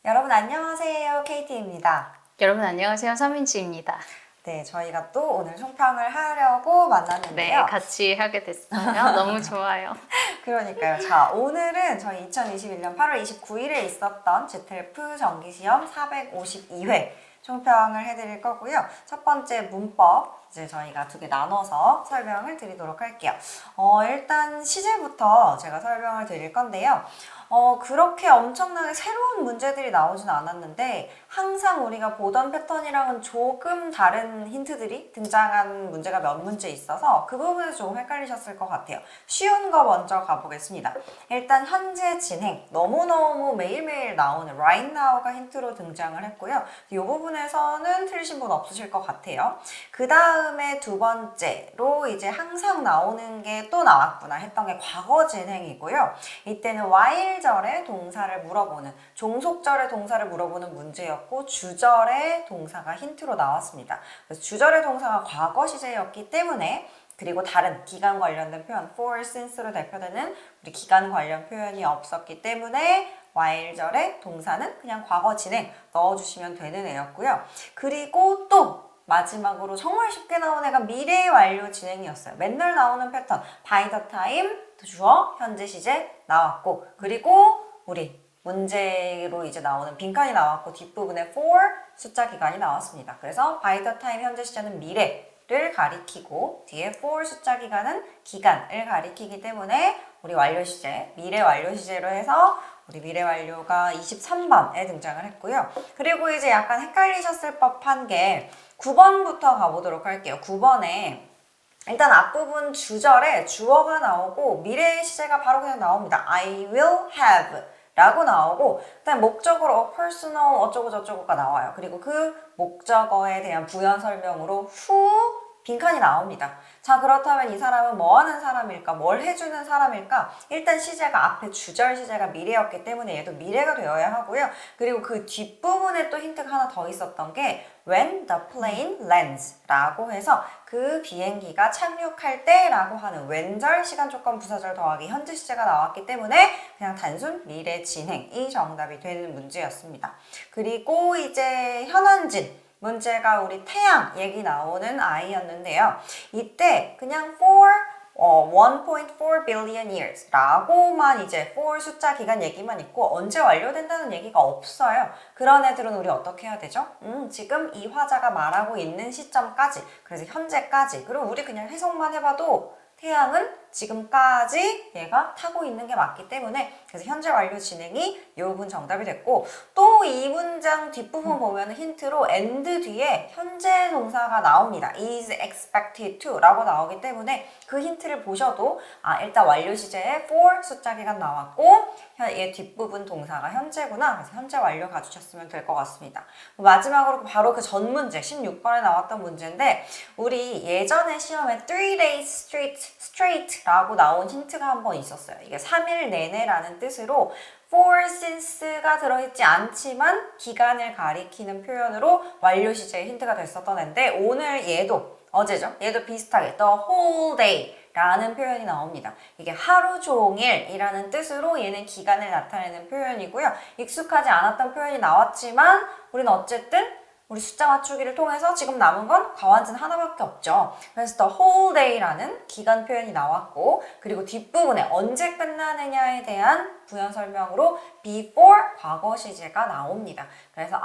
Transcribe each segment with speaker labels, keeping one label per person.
Speaker 1: 여러분 안녕하세요. KT입니다.
Speaker 2: 여러분 안녕하세요. 서민지입니다.
Speaker 1: 네, 저희가 또 오늘 총평을 하려고 만났는데요.
Speaker 2: 네, 같이 하게 됐어요. 너무 좋아요.
Speaker 1: 그러니까요. 자, 오늘은 저희 2021년 8월 29일에 있었던 GTLF 정기시험 452회 총평을 해드릴 거고요. 첫 번째 문법 이제 저희가 두 개 나눠서 설명을 드리도록 할게요. 일단 시제부터 제가 설명을 드릴 건데요. 그렇게 엄청나게 새로운 문제들이 나오진 않았는데 항상 우리가 보던 패턴이랑은 조금 다른 힌트들이 등장한 문제가 몇 문제 있어서 그 부분에서 조금 헷갈리셨을 것 같아요. 쉬운 거 먼저 가보겠습니다. 일단 현재 진행, 너무너무 매일매일 나오는 right now가 힌트로 등장을 했고요. 이 부분에서는 틀리신 분 없으실 것 같아요. 그 다음에 두 번째로 이제 항상 나오는 게 또 나왔구나 했던 게 과거 진행이고요. 이때는 while절의 동사를 물어보는, 종속절의 동사를 물어보는 문제였고 주절의 동사가 힌트로 나왔습니다. 그래서 주절의 동사가 과거 시제였기 때문에 그리고 다른 기간 관련된 표현, for, since로 대표되는 우리 기간 관련 표현이 없었기 때문에 while절의 동사는 그냥 과거 진행 넣어주시면 되는 애였고요. 그리고 또 마지막으로 정말 쉽게 나온 애가 미래 완료 진행이었어요. 맨날 나오는 패턴, by the time, 주어, 현재 시제 나왔고 그리고 우리 문제로 이제 나오는 빈칸이 나왔고 뒷부분에 for 숫자 기간이 나왔습니다. 그래서 by the time 현재 시제는 미래를 가리키고 뒤에 for 숫자 기간은 기간을 가리키기 때문에 우리 완료 시제, 미래 완료 시제로 해서 우리 미래 완료가 23번에 등장을 했고요. 그리고 이제 약간 헷갈리셨을 법한 게 9번부터 가보도록 할게요. 9번에 일단 앞부분 주절에 주어가 나오고 미래의 시제가 바로 그냥 나옵니다. I will have 라고 나오고 그다음 목적어로 personal 어쩌고 저쩌고가 나와요. 그리고 그 목적어에 대한 부연 설명으로 who 빈칸이 나옵니다. 자, 그렇다면 이 사람은 뭐 하는 사람일까? 뭘 해주는 사람일까? 일단 시제가 앞에 주절 시제가 미래였기 때문에 얘도 미래가 되어야 하고요. 그리고 그 뒷부분에 또 힌트가 하나 더 있었던 게 when the plane lands 라고 해서 그 비행기가 착륙할 때 라고 하는 when절 시간 조건 부사절 더하기 현재 시제가 나왔기 때문에 그냥 단순 미래 진행이 정답이 되는 문제였습니다. 그리고 이제 현원진 문제가 우리 태양 얘기 나오는 아이였는데요. 이때 그냥 for 1.4 billion years 라고만 이제 for 숫자 기간 얘기만 있고 언제 완료된다는 얘기가 없어요. 그런 애들은 우리 어떻게 해야 되죠? 지금 이 화자가 말하고 있는 시점까지, 그래서 현재까지. 그리고 우리 그냥 해석만 해봐도 태양은 지금까지 얘가 타고 있는 게 맞기 때문에 그래서 현재 완료 진행이 이 부분 정답이 됐고 또 이 문장 뒷부분 보면 힌트로 and 뒤에 현재 동사가 나옵니다. is expected to 라고 나오기 때문에 그 힌트를 보셔도 일단 완료 시제에 for 숫자 기간 나왔고 얘 뒷부분 동사가 현재구나. 그래서 현재 완료 가주셨으면 될 것 같습니다. 마지막으로 바로 그 전 문제 16번에 나왔던 문제인데 우리 예전에 시험에 3 days straight 라고 나온 힌트가 한 번 있었어요. 이게 3일 내내라는 뜻으로 for since가 들어있지 않지만 기간을 가리키는 표현으로 완료 시제의 힌트가 됐었던 앤데 오늘 얘도 어제죠? 얘도 비슷하게 the whole day 라는 표현이 나옵니다. 이게 하루 종일이라는 뜻으로 얘는 기간을 나타내는 표현이고요. 익숙하지 않았던 표현이 나왔지만 우리는 어쨌든 우리 숫자 맞추기를 통해서 지금 남은 건 가완진 하나밖에 없죠. 그래서 the whole day라는 기간 표현이 나왔고 그리고 뒷부분에 언제 끝나느냐에 대한 부연 설명으로 before 과거 시제가 나옵니다. 그래서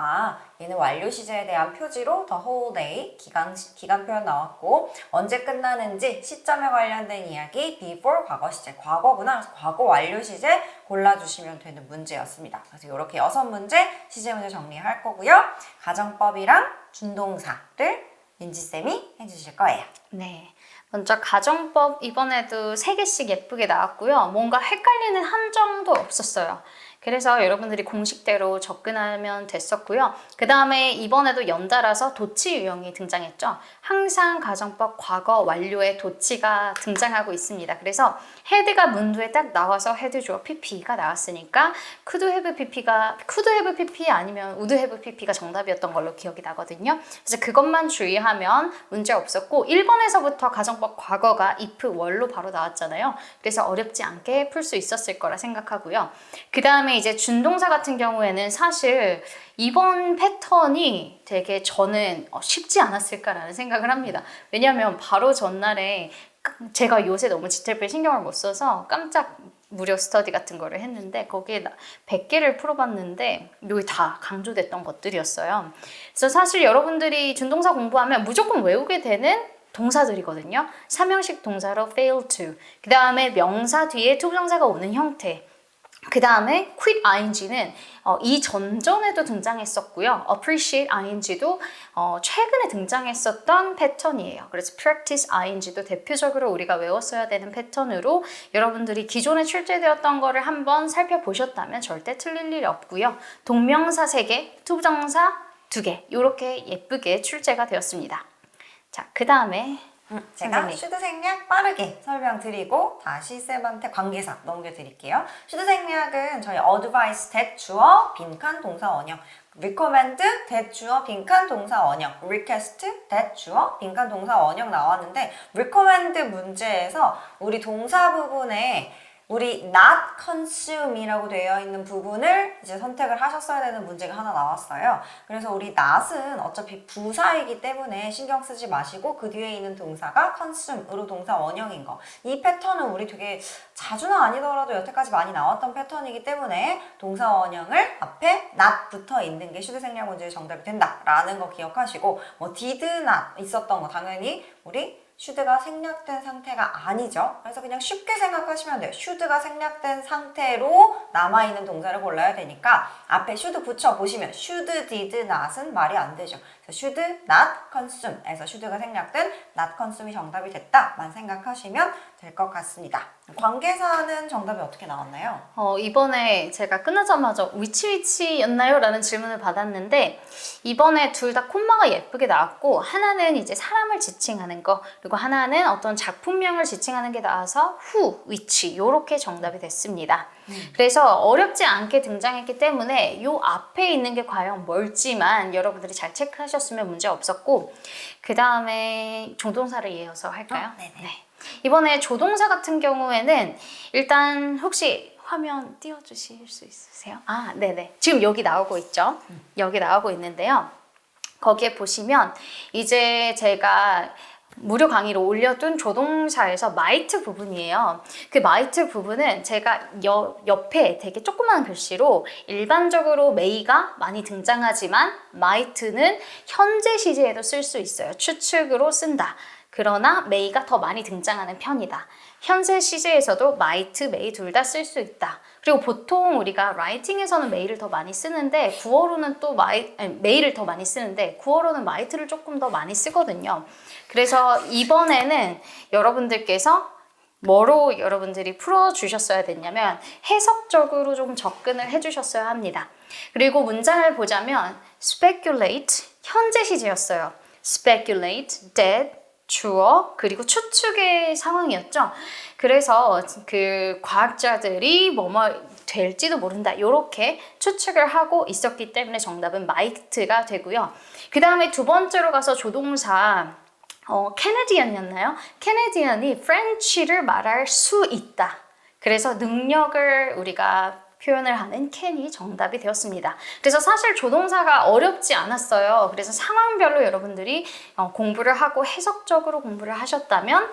Speaker 1: 얘는 완료 시제에 대한 표지로 the whole day 기간 표현 나왔고 언제 끝나는지 시점에 관련된 이야기 before 과거 시제 과거구나. 그래서 과거 완료 시제 골라주시면 되는 문제였습니다. 그래서 이렇게 6문제 시제 문제 정리할 거고요. 가정법이랑 준동사를 민지쌤이 해주실 거예요.
Speaker 2: 네. 먼저 가정법 이번에도 3개씩 예쁘게 나왔고요. 뭔가 헷갈리는 함정도 없었어요. 그래서 여러분들이 공식대로 접근하면 됐었고요. 그 다음에 이번에도 연달아서 도치 유형이 등장했죠. 항상 가정법 과거 완료의 도치가 등장하고 있습니다. 그래서 had가 문두에 딱 나와서 had 주어 pp가 나왔으니까 could have pp 아니면 would have pp가 정답이었던 걸로 기억이 나거든요. 그래서 그것만 주의하면 문제 없었고 1번에서부터 가정법 과거가 if were로 바로 나왔잖아요. 그래서 어렵지 않게 풀 수 있었을 거라 생각하고요. 그 다음에 이제 준동사 같은 경우에는 사실 이번 패턴이 되게 저는 쉽지 않았을까라는 생각을 합니다. 왜냐하면 바로 전날에 제가 요새 너무 GTF에 신경을 못 써서 깜짝 무료 스터디 같은 거를 했는데 거기에 100개를 풀어봤는데 여기 다 강조됐던 것들이었어요. 그래서 사실 여러분들이 준동사 공부하면 무조건 외우게 되는 동사들이거든요. 삼형식 동사로 fail to, 그 다음에 명사 뒤에 투부정사가 오는 형태, 그 다음에 quit ing는 이 전전에도 등장했었고요. appreciate ing도 최근에 등장했었던 패턴이에요. 그래서 practice ing도 대표적으로 우리가 외웠어야 되는 패턴으로 여러분들이 기존에 출제되었던 거를 한번 살펴보셨다면 절대 틀릴 일이 없고요. 동명사 3개, 투부정사 2개 이렇게 예쁘게 출제가 되었습니다. 자, 그 다음에
Speaker 1: 제가 슈드 생략 빠르게 설명드리고 다시 쌤한테 관계사 넘겨드릴게요. 슈드 생략은 저희 advice 대주어 빈칸 동사 원형, recommend 대주어 빈칸 동사 원형, request 대주어 빈칸 동사 원형 나왔는데 recommend 문제에서 우리 동사 부분에 우리 not consume이라고 되어 있는 부분을 이제 선택을 하셨어야 되는 문제가 하나 나왔어요. 그래서 우리 not은 어차피 부사이기 때문에 신경 쓰지 마시고 그 뒤에 있는 동사가 consume으로 동사 원형인 거. 이 패턴은 우리 되게 자주는 아니더라도 여태까지 많이 나왔던 패턴이기 때문에 동사 원형을 앞에 not 붙어 있는 게 슈드 생략 문제의 정답이 된다라는 거 기억하시고 뭐 did not 있었던 거 당연히 우리 슈드가 생략된 상태가 아니죠. 그래서 그냥 쉽게 생각하시면 돼요. 슈드가 생략된 상태로 남아있는 동사를 골라야 되니까 앞에 슈드 붙여보시면 슈드, did, not은 말이 안 되죠. 그래서 슈드, not consume에서 슈드가 생략된 not consume이 정답이 됐다만 생각하시면 될 것 같습니다. 관계사는 정답이 어떻게 나왔나요?
Speaker 2: 이번에 제가 끝나자마자 위치였나요? 라는 질문을 받았는데 이번에 둘 다 콤마가 예쁘게 나왔고 하나는 이제 사람을 지칭하는 거 그리고 하나는 어떤 작품명을 지칭하는 게 나와서 who, which 이렇게 정답이 됐습니다. 그래서 어렵지 않게 등장했기 때문에 요 앞에 있는 게 과연 뭘지만 여러분들이 잘 체크하셨으면 문제 없었고 그 다음에 조동사를 이어서 할까요?
Speaker 1: 네네.
Speaker 2: 네. 이번에 조동사 같은 경우에는 일단 혹시 화면 띄워주실 수 있으세요? 아, 네네. 지금 여기 나오고 있죠? 여기 나오고 있는데요. 거기에 보시면 이제 제가 무료 강의로 올려둔 조동사에서 might 부분이에요. 그 might 부분은 제가 옆에 되게 조그마한 글씨로 일반적으로 may가 많이 등장하지만 might는 현재 시제에도 쓸 수 있어요. 추측으로 쓴다. 그러나 may가 더 많이 등장하는 편이다. 현재 시제에서도 might, may 둘 다 쓸 수 있다. 그리고 보통 우리가 writing에서는 may를 더 많이 쓰는데 구어로는 또 may를 더 많이 쓰는데 구어로는 might를 조금 더 많이 쓰거든요. 그래서 이번에는 여러분들께서 뭐로 여러분들이 풀어주셨어야 됐냐면 해석적으로 좀 접근을 해주셨어야 합니다. 그리고 문장을 보자면 speculate, 현재 시제였어요. speculate, that, 주어, 그리고 추측의 상황이었죠. 그래서 그 과학자들이 뭐뭐 될지도 모른다. 이렇게 추측을 하고 있었기 때문에 정답은 might가 되고요. 그 다음에 두 번째로 가서 조동사 캐네디언이었나요? 캐네디언이 French를 말할 수 있다. 그래서 능력을 우리가 표현을 하는 can이 정답이 되었습니다. 그래서 사실 조동사가 어렵지 않았어요. 그래서 상황별로 여러분들이 공부를 하고 해석적으로 공부를 하셨다면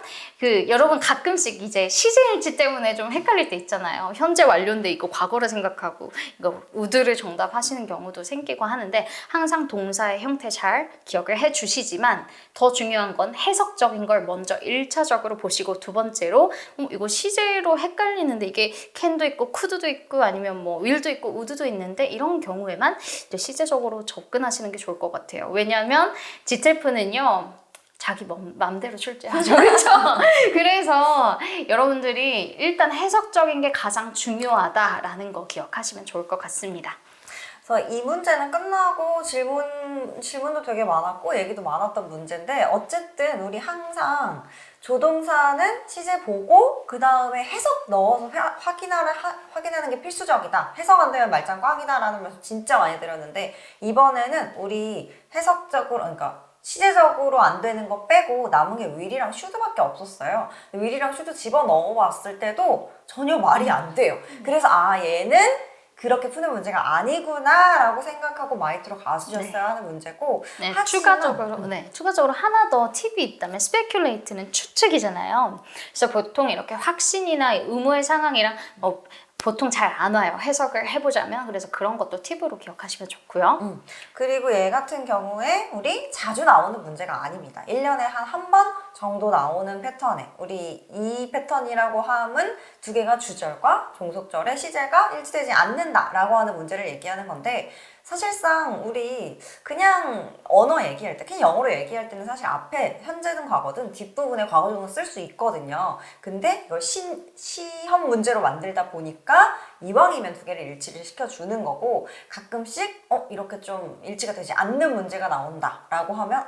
Speaker 2: 여러분 가끔씩 이제 시제일치 때문에 좀 헷갈릴 때 있잖아요. 현재 완료인데 이거 과거를 생각하고 이거 would를 정답하시는 경우도 생기고 하는데 항상 동사의 형태 잘 기억을 해주시지만 더 중요한 건 해석적인 걸 먼저 1차적으로 보시고 두 번째로 이거 시제로 헷갈리는데 이게 can도 있고 could도 있고 아니면 뭐 will도 있고 would도 있는데 이런 경우에만 이제 시제적으로 접근하시는 게 좋을 것 같아요. 왜냐하면 GTF는요 자기 맘대로 출제하죠. 그렇죠? 그래서 여러분들이 일단 해석적인 게 가장 중요하다라는 거 기억하시면 좋을 것 같습니다.
Speaker 1: 그래서 이 문제는 끝나고 질문도 되게 많았고 얘기도 많았던 문제인데 어쨌든 우리 항상 조동사는 시제 보고 그 다음에 해석 넣어서 확인하는 게 필수적이다. 해석 안 되면 말장 꽝이다라는 말씀 진짜 많이 드렸는데 이번에는 우리 해석적으로 그러니까 시제적으로 안 되는 거 빼고 남은 게 will이랑 should밖에 없었어요. will이랑 should 집어넣어 봤을 때도 전혀 말이 안 돼요. 그래서 얘는 그렇게 푸는 문제가 아니구나 라고 생각하고 마이트로 가주셨어야 하는 문제고
Speaker 2: 네,
Speaker 1: 하지만
Speaker 2: 추가적으로 하나 더 팁이 있다면 speculate는 추측이잖아요. 그래서 보통 이렇게 확신이나 의무의 상황이랑 보통 잘 안 와요. 해석을 해보자면. 그래서 그런 것도 팁으로 기억하시면 좋고요.
Speaker 1: 그리고 얘 같은 경우에 우리 자주 나오는 문제가 아닙니다. 1년에 한 번 정도 나오는 패턴에 우리 이 패턴이라고 함은 두 개가 주절과 종속절의 시제가 일치되지 않는다라고 하는 문제를 얘기하는 건데 사실상 우리 그냥 언어 얘기할 때, 그냥 영어로 얘기할 때는 사실 앞에 현재든 과거든 뒷부분에 과거형을 쓸 수 있거든요. 근데 이걸 시험 문제로 만들다 보니까 이왕이면 두 개를 일치를 시켜주는 거고 가끔씩 이렇게 좀 일치가 되지 않는 문제가 나온다라고 하면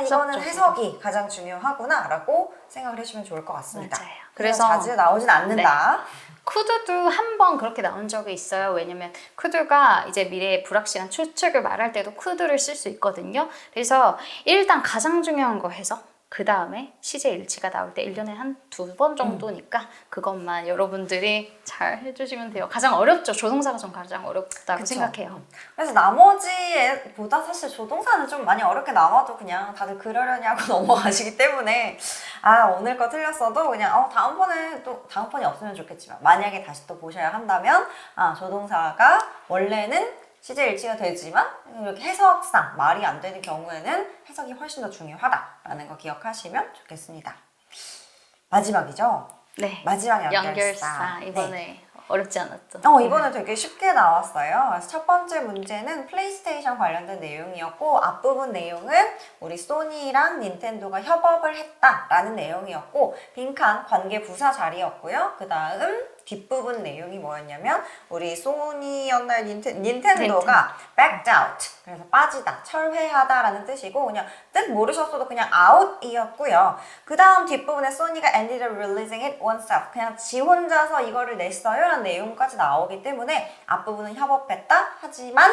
Speaker 1: 이거는 해석이 가장 중요하구나 라고 생각을 해주시면 좋을 것 같습니다.
Speaker 2: 맞아요.
Speaker 1: 그래서 자주 나오진 않는다.
Speaker 2: could도 한 번 그렇게 나온 적이 있어요. 왜냐면 could가 이제 미래의 불확실한 추측을 말할 때도 could를 쓸 수 있거든요. 그래서 일단 가장 중요한 거 해석, 그 다음에 시제 일치가 나올 때 1년에 한 2번 정도니까 그것만 여러분들이 잘 해주시면 돼요. 가장 어렵죠. 조동사가 좀 가장 어렵다고
Speaker 1: 그쵸.
Speaker 2: 생각해요.
Speaker 1: 그래서 나머지보다 사실 조동사는 좀 많이 어렵게 나와도 그냥 다들 그러려냐고 넘어가시기 때문에 오늘 거 틀렸어도 그냥 다음번에 또 다음번이 없으면 좋겠지만 만약에 다시 또 보셔야 한다면 조동사가 원래는 시제 일치가 되지만 이렇게 해석상 말이 안 되는 경우에는 해석이 훨씬 더 중요하다라는 거 기억하시면 좋겠습니다. 마지막이죠?
Speaker 2: 네.
Speaker 1: 마지막 연결사.
Speaker 2: 연결사 이번에 어렵지 않았죠?
Speaker 1: 이번에 되게 쉽게 나왔어요. 그래서 첫 번째 문제는 플레이스테이션 관련된 내용이었고 앞부분 내용은 우리 소니랑 닌텐도가 협업을 했다라는 내용이었고 빈칸 관계 부사 자리였고요. 그 다음 뒷부분 내용이 뭐였냐면 우리 소니였나요? 닌텐도가 backed out 그래서 빠지다, 철회하다라는 뜻이고 그냥 뜻 모르셨어도 그냥 out이었고요. 그 다음 뒷부분에 소니가 ended up releasing it oneself 그냥 지 혼자서 이거를 냈어요 라는 내용까지 나오기 때문에 앞부분은 협업했다 하지만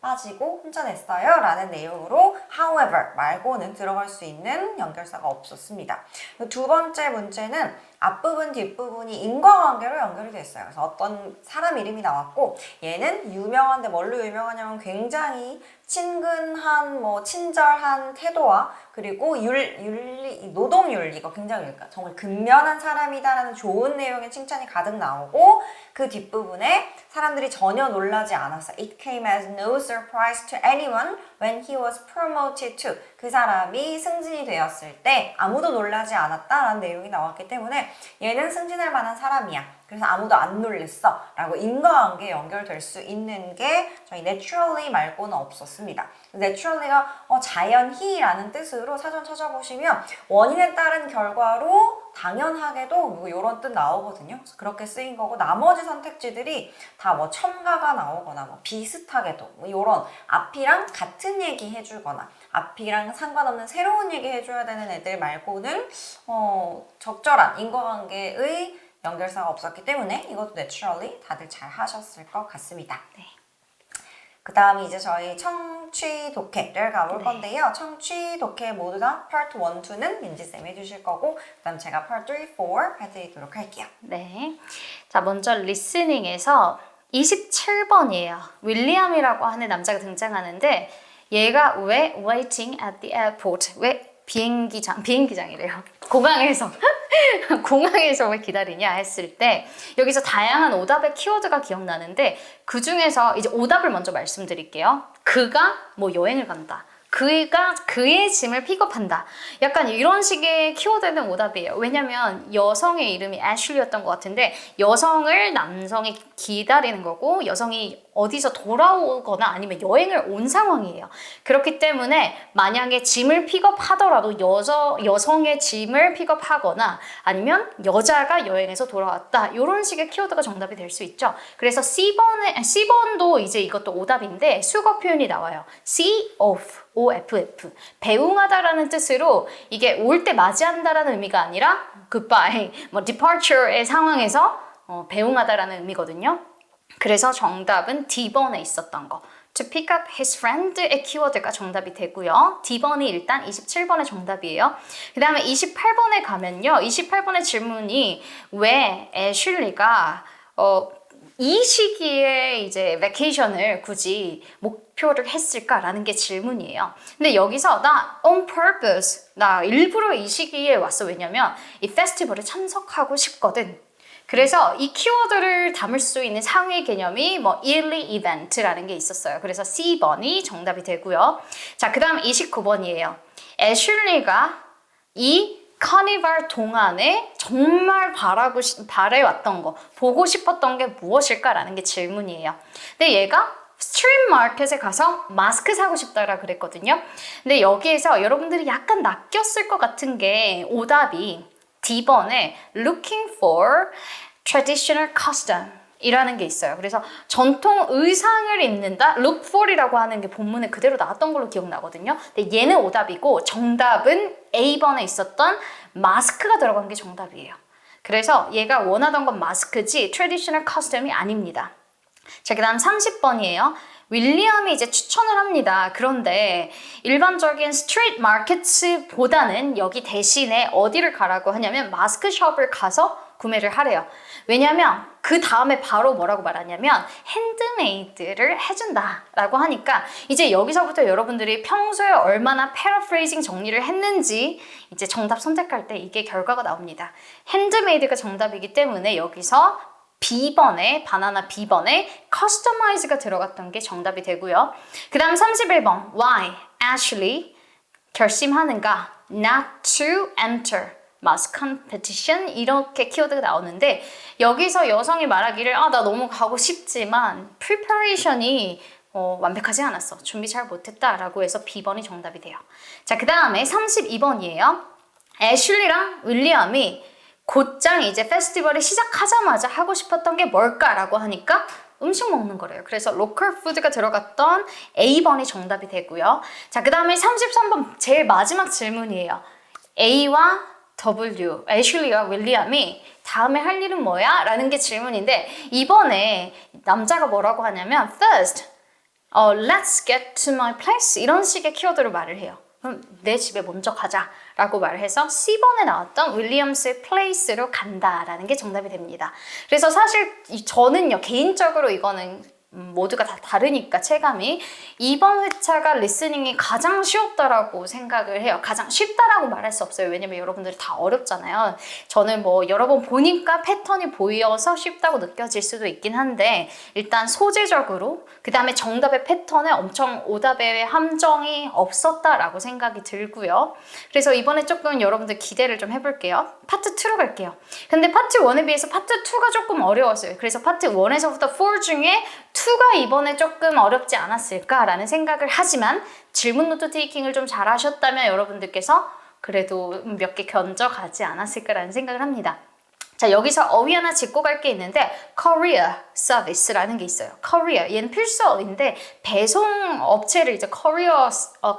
Speaker 1: 빠지고 혼자 냈어요 라는 내용으로 however 말고는 들어갈 수 있는 연결사가 없었습니다. 두 번째 문제는 앞부분 뒷부분이 인과관계로 연결이 됐어요. 그래서 어떤 사람 이름이 나왔고 얘는 유명한데 뭘로 유명하냐면 굉장히 친근한 친절한 태도와 그리고 노동윤리 이거 굉장히 정말 근면한 사람이다라는 좋은 내용의 칭찬이 가득 나오고 그 뒷부분에 사람들이 전혀 놀라지 않았어요. It came as no surprise to anyone when he was promoted to 그 사람이 승진이 되었을 때 아무도 놀라지 않았다라는 내용이 나왔기 때문에 얘는 승진할 만한 사람이야. 그래서 아무도 안 놀랬어 라고 인과관계에 연결될 수 있는 게 저희 naturally 말고는 없었습니다. naturally가 자연히라는 뜻으로 사전 찾아보시면 원인에 따른 결과로 당연하게도 이런 뜻 나오거든요. 그래서 그렇게 쓰인 거고 나머지 선택지들이 다 첨가가 나오거나 비슷하게도 이런 앞이랑 같은 얘기 해주거나 앞이랑 상관없는 새로운 얘기 해줘야 되는 애들 말고는 적절한 인과관계의 연결사가 없었기 때문에 이것도 naturally 다들 잘 하셨을 것 같습니다.
Speaker 2: 네.
Speaker 1: 그 다음 이제 저희 청취 독해를 가볼 건데요. 청취 독해 모두 다 Part 1, 2는 민지쌤이 해주실 거고 그 다음 제가 Part 3, 4 해드리도록 할게요.
Speaker 2: 네. 자, 먼저 리스닝에서 27번이에요. 윌리엄이라고 하는 남자가 등장하는데 얘가 왜 waiting at the airport? 왜 비행기장이래요. 공항에서 왜 기다리냐 했을 때 여기서 다양한 오답의 키워드가 기억나는데 그 중에서 이제 오답을 먼저 말씀드릴게요. 그가 여행을 간다. 그가 그의 짐을 픽업한다. 약간 이런 식의 키워드는 오답이에요. 왜냐면 여성의 이름이 애슐리였던 것 같은데 여성을 남성이 기다리는 거고 여성이 어디서 돌아오거나 아니면 여행을 온 상황이에요. 그렇기 때문에 만약에 짐을 픽업하더라도 여성의 짐을 픽업하거나 아니면 여자가 여행에서 돌아왔다. 이런 식의 키워드가 정답이 될 수 있죠. 그래서 C번도 이제 이것도 오답인데 수거 표현이 나와요. see off. OFF. 배웅하다라는 뜻으로 이게 올 때 맞이한다라는 의미가 아니라 goodbye, 뭐 departure의 상황에서 배웅하다라는 의미거든요. 그래서 정답은 D번에 있었던 거. To pick up his friend의 키워드가 정답이 되고요. D번이 일단 27번의 정답이에요. 그 다음에 28번에 가면요. 28번의 질문이 왜 애슐리가 이 시기에 이제 베케이션을 굳이 목표를 했을까라는 게 질문이에요. 근데 여기서 나 on purpose, 나 일부러 이 시기에 왔어. 왜냐면 이 페스티벌에 참석하고 싶거든. 그래서 이 키워드를 담을 수 있는 상위 개념이 뭐 yearly event라는 게 있었어요. 그래서 C번이 정답이 되고요. 자, 그 다음 29번이에요. 애슐리가 이 카니발 동안에 정말 바래왔던 거, 보고 싶었던 게 무엇일까라는 게 질문이에요. 근데 얘가 스트리트 마켓에 가서 마스크 사고 싶다라 그랬거든요. 근데 여기에서 여러분들이 약간 낚였을 것 같은 게 오답이 D번에 looking for traditional custom 이라는 게 있어요. 그래서 전통 의상을 입는다, look for이라고 하는 게 본문에 그대로 나왔던 걸로 기억나거든요. 근데 얘는 오답이고 정답은 A번에 있었던 마스크가 들어간 게 정답이에요. 그래서 얘가 원하던 건 마스크지 traditional custom이 아닙니다. 자, 그 다음 30번이에요. 윌리엄이 이제 추천을 합니다. 그런데 일반적인 스트리트 마켓보다는 여기 대신에 어디를 가라고 하냐면 마스크숍을 가서 구매를 하래요. 왜냐면 그 다음에 바로 뭐라고 말하냐면 핸드메이드를 해준다 라고 하니까 이제 여기서부터 여러분들이 평소에 얼마나 패러프레이징 정리를 했는지 이제 정답 선택할 때 이게 결과가 나옵니다. 핸드메이드가 정답이기 때문에 여기서 B번에 바나나 B번에 customize가 들어갔던 게 정답이 되고요. 그 다음 31번 Why Ashley 결심하는가 not to enter 마스 컴페티션 이렇게 키워드가 나오는데 여기서 여성이 말하기를 나 너무 가고 싶지만 preparation이 완벽하지 않았어. 준비 잘 못했다 라고 해서 B번이 정답이 돼요. 자, 그 다음에 32번이에요. 애슐리랑 윌리엄이 곧장 이제 페스티벌을 시작하자마자 하고 싶었던 게 뭘까라고 하니까 음식 먹는 거래요. 그래서 로컬 푸드가 들어갔던 A번이 정답이 되고요. 자, 그 다음에 33번 제일 마지막 질문이에요. A와 W, 애슐리와 윌리엄이 다음에 할 일은 뭐야? 라는 게 질문인데 이번에 남자가 뭐라고 하냐면 First, let's get to my place 이런 식의 키워드로 말을 해요. 그럼 내 집에 먼저 가자 라고 말을 해서 C번에 나왔던 윌리엄스의 place로 간다라는 게 정답이 됩니다. 그래서 사실 저는요 개인적으로 이거는 모두가 다 다르니까 체감이 이번 회차가 리스닝이 가장 쉬웠다라고 생각을 해요. 가장 쉽다라고 말할 수 없어요. 왜냐면 여러분들이 다 어렵잖아요. 저는 뭐 여러 번 보니까 패턴이 보여서 쉽다고 느껴질 수도 있긴 한데 일단 소재적으로 그 다음에 정답의 패턴에 엄청 오답의 함정이 없었다라고 생각이 들고요. 그래서 이번에 조금 여러분들 기대를 좀 해볼게요. 파트 2로 갈게요. 근데 파트 1에 비해서 파트 2가 조금 어려웠어요. 그래서 파트 1에서부터 4 중에 2가 이번에 조금 어렵지 않았을까라는 생각을 하지만 질문 노트 테이킹을 좀 잘하셨다면 여러분들께서 그래도 몇 개 견져가지 않았을까라는 생각을 합니다. 자, 여기서 어휘 하나 짚고 갈 게 있는데 courier service라는 게 있어요. courier, 얘는 필수어인데 배송 업체를 이제 courier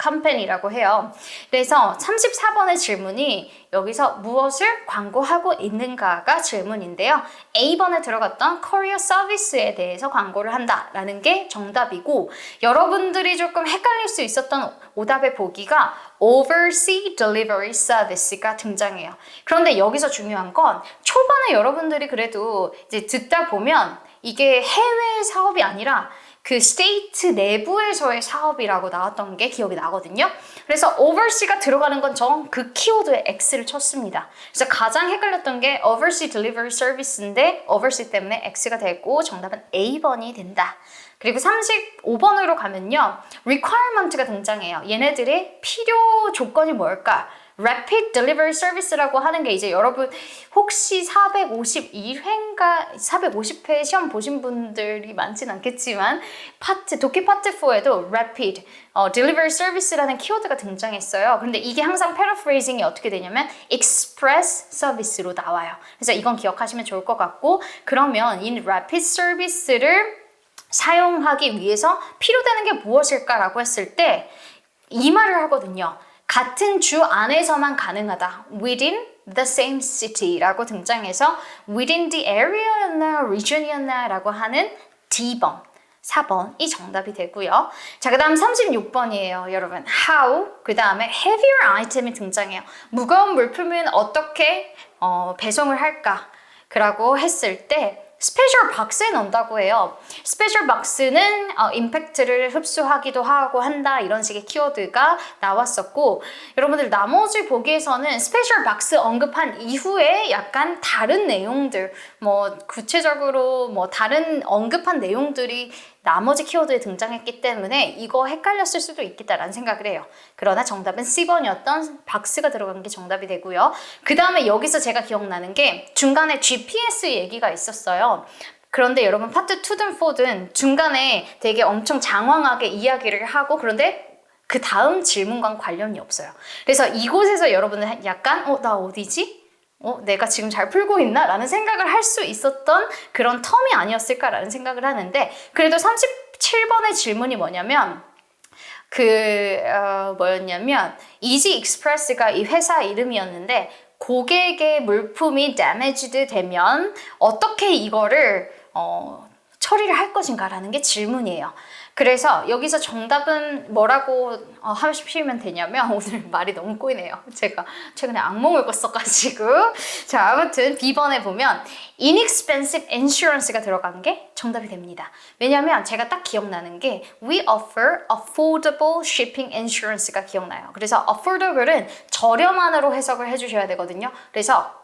Speaker 2: company라고 해요. 그래서 34번의 질문이 여기서 무엇을 광고하고 있는가가 질문인데요. A번에 들어갔던 courier service에 대해서 광고를 한다라는 게 정답이고 여러분들이 조금 헷갈릴 수 있었던 오답의 보기가 overseas delivery service가 등장해요. 그런데 여기서 중요한 건 초반에 여러분들이 그래도 이제 듣다 보면 이게 해외 사업이 아니라 그 스테이트 내부에서의 사업이라고 나왔던 게 기억이 나거든요. 그래서 overseas가 들어가는 건 전 그 키워드에 X를 쳤습니다. 그래서 가장 헷갈렸던 게 overseas delivery service인데 overseas 때문에 X가 되고 정답은 A번이 된다. 그리고 35번으로 가면요. requirement가 등장해요. 얘네들의 필요 조건이 뭘까? Rapid Delivery Service라고 하는 게 이제 여러분 혹시 452회인가 450회 시험 보신 분들이 많진 않겠지만 독해 파트 4에도 Rapid Delivery Service라는 키워드가 등장했어요. 근데 이게 항상 paraphrasing이 어떻게 되냐면 Express Service로 나와요. 그래서 이건 기억하시면 좋을 것 같고 그러면 이 Rapid Service를 사용하기 위해서 필요되는 게 무엇일까라고 했을 때 이 말을 하거든요. 같은 주 안에서만 가능하다. Within the same city라고 등장해서 within the area였나 region이었나 라고 하는 D번, 4번이 정답이 되고요. 자, 그 다음 36번이에요, 여러분. How, 그 다음에 heavier item이 등장해요. 무거운 물품은 어떻게 배송을 할까? 라고 했을 때 스페셜 박스에 넣는다고 해요. 스페셜 박스는 임팩트를 흡수하기도 하고 한다 이런 식의 키워드가 나왔었고 여러분들 나머지 보기에서는 스페셜 박스 언급한 이후에 약간 다른 내용들 뭐 구체적으로 뭐 다른 언급한 내용들이 나머지 키워드에 등장했기 때문에 이거 헷갈렸을 수도 있겠다라는 생각을 해요. 그러나 정답은 C번이었던 박스가 들어간 게 정답이 되고요. 그 다음에 여기서 제가 기억나는 게 중간에 GPS 얘기가 있었어요. 그런데 여러분 파트 2든 4든 중간에 되게 엄청 장황하게 이야기를 하고 그런데 그 다음 질문과는 관련이 없어요. 그래서 이곳에서 여러분은 약간 나 어디지? 내가 지금 잘 풀고 있나? 라는 생각을 할 수 있었던 그런 텀이 아니었을까라는 생각을 하는데 그래도 37번의 질문이 뭐냐면 뭐였냐면 이지 익스프레스가 이 회사 이름이었는데 고객의 물품이 damaged 되면 어떻게 이거를 처리를 할 것인가라는 게 질문이에요. 그래서 여기서 정답은 뭐라고 하시면 되냐면 오늘 말이 너무 꼬이네요. 제가 최근에 악몽을 꿨어가지고 자 아무튼 B번에 보면 inexpensive insurance가 들어간 게 정답이 됩니다. 왜냐면 제가 딱 기억나는 게 we offer affordable shipping insurance가 기억나요. 그래서 affordable은 저렴한으로 해석을 해주셔야 되거든요. 그래서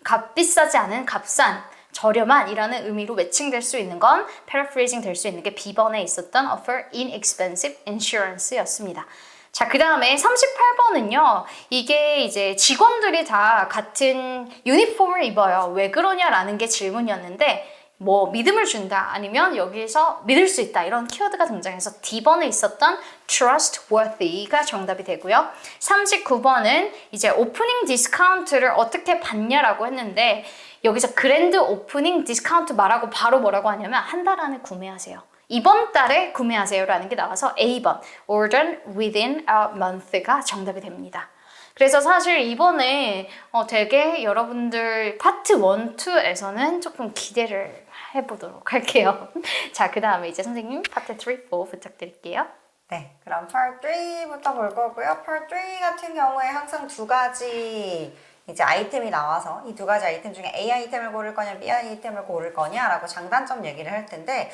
Speaker 2: 값비싸지 않은 값싼 저렴한이라는 의미로 매칭될 수 있는 건 paraphrasing 될 수 있는 게 B번에 있었던 offer inexpensive insurance였습니다. 자, 그 다음에 38번은요. 이게 이제 직원들이 다 같은 유니폼을 입어요. 왜 그러냐라는 게 질문이었는데 뭐 믿음을 준다 아니면 여기에서 믿을 수 있다 이런 키워드가 등장해서 D번에 있었던 trustworthy가 정답이 되고요. 39번은 이제 오프닝 디스카운트를 어떻게 받냐라고 했는데 여기서 그랜드 오프닝 디스카운트 말하고 바로 뭐라고 하냐면 한 달 안에 구매하세요. 이번 달에 구매하세요 라는 게 나와서 A번 order within a month가 정답이 됩니다. 그래서 사실 이번에 되게 여러분들 파트 1, 2에서는 조금 기대를 해보도록 할게요. 자, 그 다음에 이제 선생님 파트 3, 4 부탁드릴게요.
Speaker 1: 네, 그럼 Part 3부터 볼 거고요. Part 3 같은 경우에 항상 두 가지 이제 아이템이 나와서 이 두 가지 아이템 중에 A 아이템을 고를 거냐 B 아이템을 고를 거냐라고 장단점 얘기를 할 텐데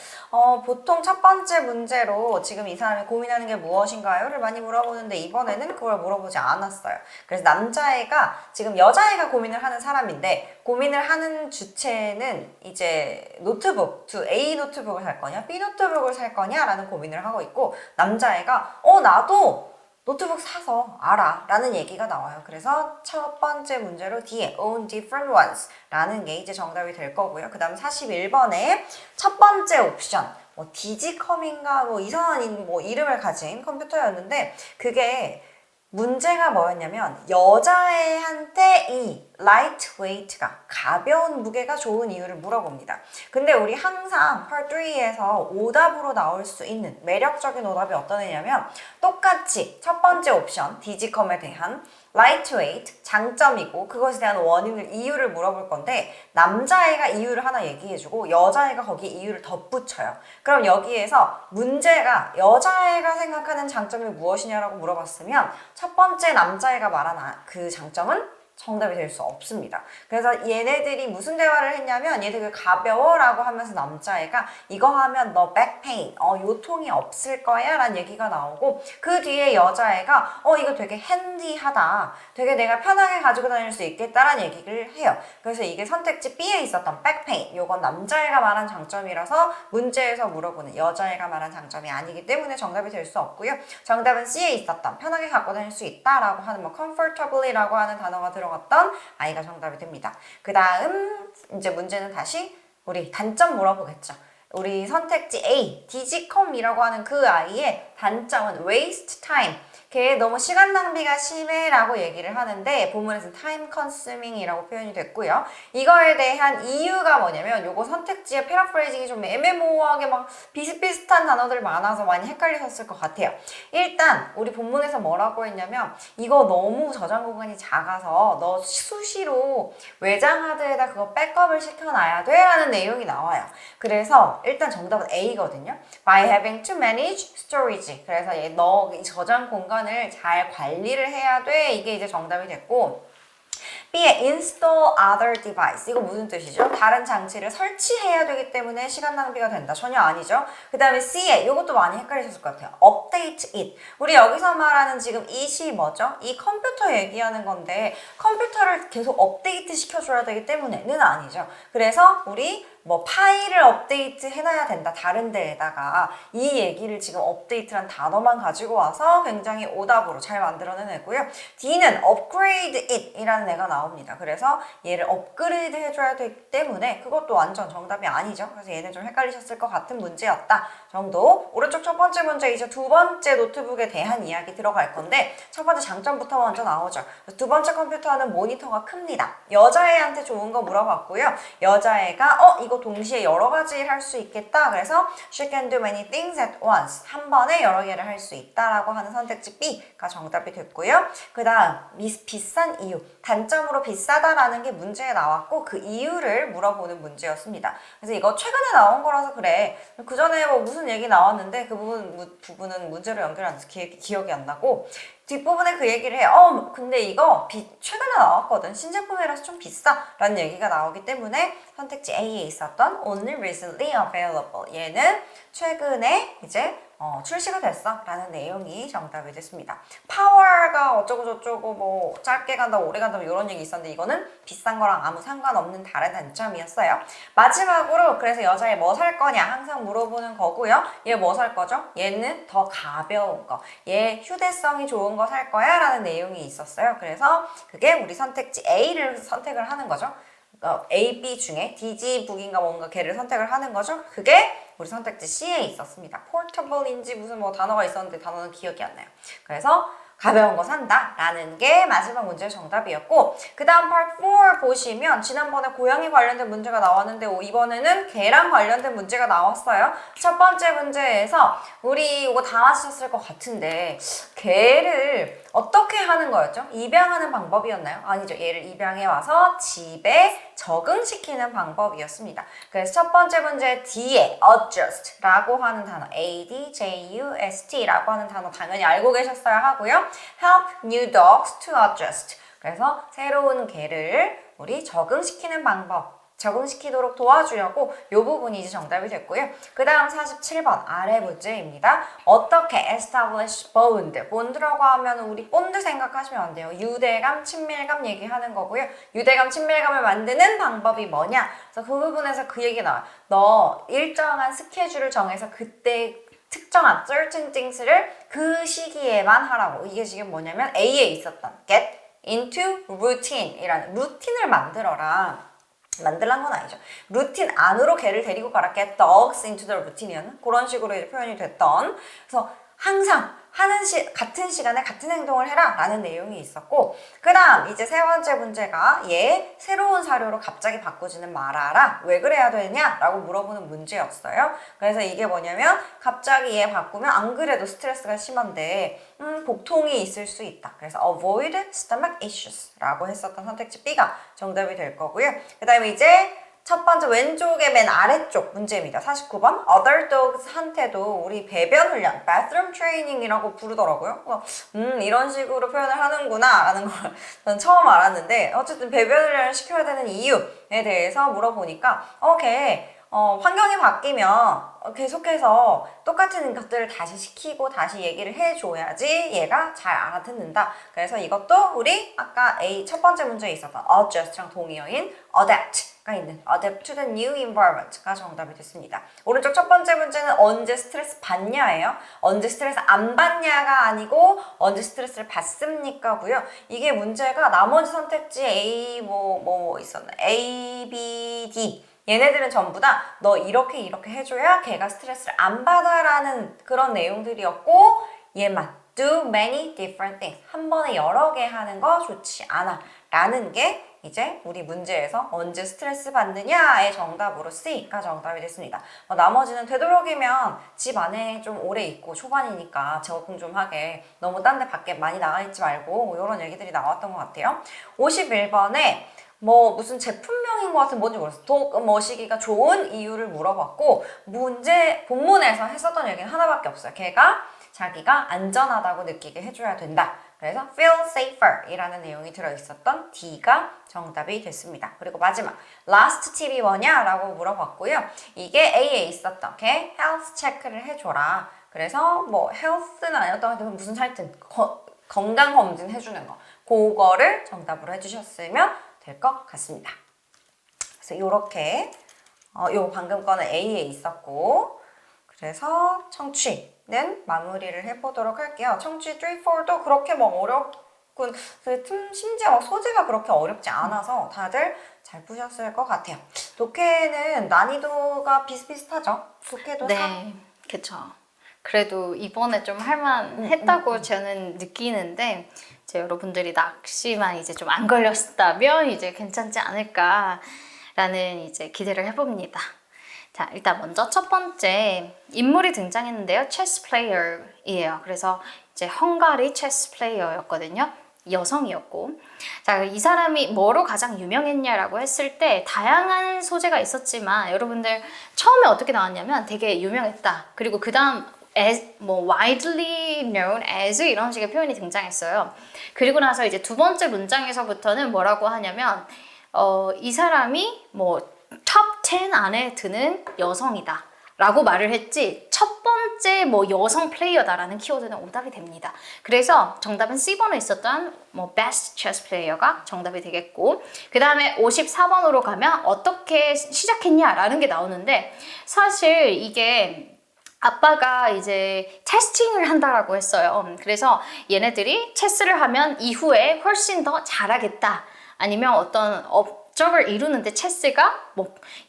Speaker 1: 보통 첫 번째 문제로 지금 이 사람이 고민하는 게 무엇인가요?를 많이 물어보는데 이번에는 그걸 물어보지 않았어요. 그래서 남자애가 지금 여자애가 고민을 하는 사람인데 고민을 하는 주체는 이제 노트북, A 노트북을 살 거냐 B 노트북을 살 거냐라는 고민을 하고 있고 남자애가 나도 노트북 사서 알아 라는 얘기가 나와요. 그래서 첫 번째 문제로 D에 own different ones 라는 게 이제 정답이 될 거고요. 그 다음 41번에 첫 번째 옵션 디지컴인가 이상한 이름을 가진 컴퓨터였는데 그게 문제가 뭐였냐면 여자애한테 이 lightweight가 가벼운 무게가 좋은 이유를 물어봅니다. 근데 우리 항상 Part 3에서 오답으로 나올 수 있는 매력적인 오답이 어떤 애냐면 똑같이 첫 번째 옵션 디지컴에 대한 lightweight 장점이고 그것에 대한 원인을 이유를 물어볼 건데 남자애가 이유를 하나 얘기해주고 여자애가 거기에 이유를 덧붙여요. 그럼 여기에서 문제가 여자애가 생각하는 장점이 무엇이냐라고 물어봤으면 첫 번째 남자애가 말한 그 장점은 정답이 될 수 없습니다. 그래서 얘네들이 무슨 대화를 했냐면 얘들 가벼워라고 하면서 남자애가 이거 하면 너 백페인, 요통이 없을 거야 라는 얘기가 나오고 그 뒤에 여자애가 이거 되게 핸디하다. 되게 내가 편하게 가지고 다닐 수 있겠다라는 얘기를 해요. 그래서 이게 선택지 B에 있었던 백페인, 요건 남자애가 말한 장점이라서 문제에서 물어보는 여자애가 말한 장점이 아니기 때문에 정답이 될 수 없고요. 정답은 C에 있었던 편하게 갖고 다닐 수 있다라고 하는 뭐 comfortably라고 하는 단어가 들어갔던 아이가 정답이 됩니다. 그 다음 이제 문제는 다시 우리 단점 물어보겠죠. 우리 선택지 A, 디지컴이라고 하는 그 아이의 단점은 waste time. 걔 너무 시간 낭비가 심해 라고 얘기를 하는데 본문에서는 time consuming이라고 표현이 됐고요. 이거에 대한 이유가 뭐냐면 요거 선택지의 패러프레이징이 좀 애매모호하게 막 비슷비슷한 단어들 많아서 많이 헷갈리셨을 것 같아요. 일단 우리 본문에서 뭐라고 했냐면 이거 너무 저장 공간이 작아서 너 수시로 외장 하드에다 그거 백업을 시켜놔야 돼 라는 내용이 나와요. 그래서 일단 정답은 A거든요. By having to manage storage. 그래서 너 이 저장 공간을 잘 관리를 해야 돼. 이게 이제 정답이 됐고 B에 install other device. 이거 무슨 뜻이죠? 다른 장치를 설치해야 되기 때문에 시간 낭비가 된다. 전혀 아니죠. 그 다음에 C에 이것도 많이 헷갈리셨을 것 같아요. update it. 우리 여기서 말하는 지금 it이 뭐죠? 이 컴퓨터 얘기하는 건데 컴퓨터를 계속 업데이트 시켜줘야 되기 때문에는 아니죠. 그래서 우리 뭐 파일을 업데이트 해놔야 된다 다른 데에다가 이 얘기를 지금 업데이트란 단어만 가지고 와서 굉장히 오답으로 잘 만들어내고요. D는 upgrade it 이라는 애가 나옵니다. 그래서 얘를 업그레이드 해줘야 되기 때문에 그것도 완전 정답이 아니죠. 그래서 얘는 좀 헷갈리셨을 것 같은 문제였다 정도. 오른쪽 첫 번째 문제 이제 두 번째 노트북에 대한 이야기 들어갈 건데 첫 번째 장점부터 먼저 나오죠. 두 번째 컴퓨터는 모니터가 큽니다. 여자애한테 좋은 거 물어봤고요. 여자애가 이거 동시에 여러 가지 일 할 수 있겠다. 그래서 she can do many things at once. 한 번에 여러 개를 할 수 있다라고 하는 선택지 B가 정답이 됐고요. 그 다음 비싼 이유. 단점으로 비싸다라는 게 문제에 나왔고 그 이유를 물어보는 문제였습니다. 그래서 이거 최근에 나온 거라서 그래. 그 전에 뭐 무슨 얘기 나왔는데 그 부분은 문제로 연결 안 돼서 기억이 안 나고 뒷부분에 그 얘기를 해. 근데 이거 최근에 나왔거든. 신제품이라서 좀 비싸. 라는 얘기가 나오기 때문에 선택지 A에 있었던 only recently available. 얘는 최근에 이제 출시가 됐어 라는 내용이 정답이 됐습니다. 파워가 어쩌고 저쩌고 뭐 짧게 간다 오래 간다 이런 얘기 있었는데 이거는 비싼 거랑 아무 상관없는 다른 단점이었어요. 마지막으로 그래서 여자애 뭐 살 거냐 항상 물어보는 거고요. 얘 뭐 살 거죠? 얘는 더 가벼운 거. 얘 휴대성이 좋은 거 살 거야 라는 내용이 있었어요. 그래서 그게 우리 선택지 A를 선택을 하는 거죠. A, B 중에 DG, 북인가 뭔가 걔를 선택을 하는 거죠. 그게 우리 선택지 C에 있었습니다. portable인지 무슨 뭐 단어가 있었는데 단어는 기억이 안 나요. 그래서 가벼운 거 산다 라는 게 마지막 문제의 정답이었고 그 다음 part 4 보시면 지난번에 고양이 관련된 문제가 나왔는데 이번에는 개랑 관련된 문제가 나왔어요. 첫 번째 문제에서 우리 이거 다 맞추셨을 것 같은데 개를 어떻게 하는 거였죠? 입양하는 방법이었나요? 아니죠. 얘를 입양해 와서 집에 적응시키는 방법이었습니다. 그래서 첫 번째 문제 D에 adjust 라고 하는 단어 A-D-J-U-S-T 라고 하는 단어 당연히 알고 계셨어야 하고요. help new dogs to adjust. 그래서 새로운 개를 우리 적응시키는 방법. 적응시키도록 도와주려고 이 부분이 이제 정답이 됐고요. 그 다음 47번 아래 문제입니다. 어떻게 establish bond? bond라고 하면 우리 본드 생각하시면 안 돼요. 유대감, 친밀감 얘기하는 거고요. 유대감, 친밀감을 만드는 방법이 뭐냐? 그래서 그 부분에서 그 얘기 나와요. 너 일정한 스케줄을 정해서 그때 특정한 certain things를 그 시기에만 하라고. 이게 지금 뭐냐면 A에 있었던 get into routine이라는 루틴을 만들어라. 만들란 건 아니죠. 루틴 안으로 개를 데리고 가라. Get dogs into the routine이었나? 그런 식으로 이제 표현이 됐던. 그래서 항상 같은 시간에 같은 행동을 해라 라는 내용이 있었고 그 다음 이제 세 번째 문제가 얘 새로운 사료로 갑자기 바꾸지는 말아라. 왜 그래야 되냐? 라고 물어보는 문제였어요. 그래서 이게 뭐냐면 갑자기 얘 바꾸면 안 그래도 스트레스가 심한데 복통이 있을 수 있다. 그래서 avoid stomach issues 라고 했었던 선택지 B가 정답이 될 거고요. 그 다음에 이제 첫 번째 왼쪽의 맨 아래쪽 문제입니다. 49번. Other dogs한테도 우리 배변 훈련, bathroom training이라고 부르더라고요. 이런 식으로 표현을 하는구나 라는 걸 전 처음 알았는데 어쨌든 배변 훈련을 시켜야 되는 이유에 대해서 물어보니까 걔 환경이 바뀌면 계속해서 똑같은 것들을 다시 시키고 다시 얘기를 해줘야지 얘가 잘 알아듣는다. 그래서 이것도 우리 아까 A 첫 번째 문제에 있었던 adjust랑 동의어인 adapt가 있는 adapt to the new environment가 정답이 됐습니다. 오른쪽 첫 번째 문제는 언제 스트레스 받냐예요. 언제 스트레스 안 받냐가 아니고 언제 스트레스를 받습니까고요. 이게 문제가 나머지 선택지 A 뭐 있었나 A, B, D 얘네들은 전부 다 너 이렇게 해줘야 걔가 스트레스를 안 받아라는 그런 내용들이었고 얘만 do many different things 한 번에 여러 개 하는 거 좋지 않아 라는 게 이제 우리 문제에서 언제 스트레스 받느냐의 정답으로 C가 정답이 됐습니다. 나머지는 되도록이면 집 안에 좀 오래 있고 초반이니까 적응 좀 하게 너무 딴 데 밖에 많이 나가 있지 말고 이런 얘기들이 나왔던 것 같아요. 51번에 무슨 제품명인 것 같은 뭔지 모르겠어. 머시기가 좋은 이유를 물어봤고 문제 본문에서 했었던 얘기는 하나밖에 없어요. 걔가 자기가 안전하다고 느끼게 해줘야 된다. 그래서 feel safer 이라는 내용이 들어있었던 D가 정답이 됐습니다. 그리고 마지막 last 팁이 뭐냐? 라고 물어봤고요. 이게 A에 있었던 걔 health 체크를 해줘라. 그래서 health는 아니었던 것 같은데 무슨 하여튼 건강검진 해주는 거 그거를 정답으로 해주셨으면 될 것 같습니다. 그래서 요렇게 요 방금 거는 A에 있었고 그래서 청취는 마무리를 해보도록 할게요. 청취 3, 4도 그렇게 어렵군. 심지어 소재가 그렇게 어렵지 않아서 다들 잘 푸셨을 것 같아요. 독해는 난이도가 비슷비슷하죠? 독해도
Speaker 2: 네, 그쵸. 그래도 이번에 좀 할만했다고 저는 느끼는데 이제 여러분들이 낚시만 이제 좀 안 걸렸다면 이제 괜찮지 않을까라는 이제 기대를 해봅니다. 자, 일단 먼저 첫 번째 인물이 등장했는데요. 체스 플레이어이에요. 그래서 이제 헝가리 체스 플레이어였거든요. 여성이었고, 자, 이 사람이 뭐로 가장 유명했냐라고 했을 때 다양한 소재가 있었지만 여러분들 처음에 어떻게 나왔냐면 되게 유명했다. 그리고 그 다음 widely known as 이런 식의 표현이 등장했어요. 그리고 나서 이제 두 번째 문장에서부터는 뭐라고 하냐면 이 사람이 top 10 안에 드는 여성이다 라고 말을 했지 첫 번째 여성 플레이어다라는 키워드는 오답이 됩니다. 그래서 정답은 C번에 있었던 best chess player가 정답이 되겠고 그 다음에 54번으로 가면 어떻게 시작했냐라는 게 나오는데 사실 이게 아빠가 이제 테스팅을 한다라고 했어요. 그래서 얘네들이 체스를 하면 이후에 훨씬 더 잘하겠다. 아니면 어떤 업적을 이루는데 체스가